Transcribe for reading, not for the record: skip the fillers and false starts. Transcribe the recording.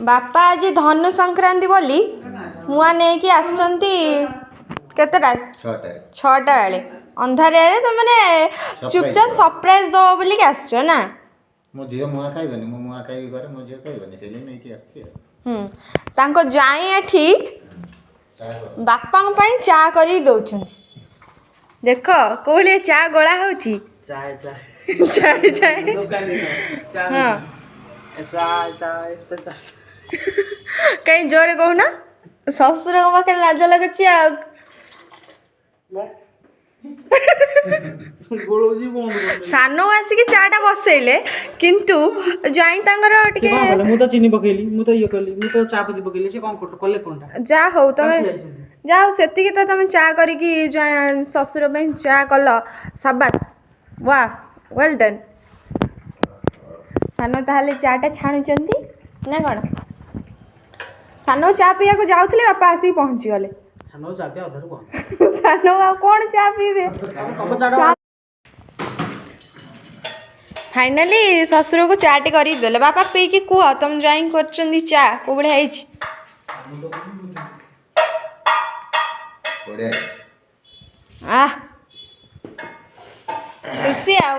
बापा आज धनु संक्रांति बोली मुआ नहीं कि आसचंती केतेटा 6टा बेले अंधारे तो माने चुपचाप सरप्राइज दो बोली के आसचो ना मो झियो मुआ खाइबनी मो मुआ खाइबी घरे मो झियो खाइबनी सेली नहीं कि आसती तांको जाई एठी बापा ପାଇଁ चा करी दउछन देख कोले चा गोला होची चाय चाय चाय दुकान हां चाय स्पेशल कहीं जोरे कहू ना ससुर को पाखे लाज लगुच सान आसिक चाटा बसैले किंतु जाई तांगर टिके मु तो चीनी पकेली मु तो ये करली मु तो चापती पकेली से कोन कले कोनटा जा हो तमे जा हो सेति तो तमे चा करी कि ससुर पे चा कल शाबाश वाह वेल डन सानो ताहले चाटा छाणुचंती ना कोन सानो चा पिया को जाउथले बापा आसी पहुंची गले सानो चा पिया अधर को सानो कोन चा पीबे फाइनली ससुर को चाटी करी देले बापा पी की कुह तुम जाई करचंदी चा को बढिया हिच बढ़िया आ खुशी आ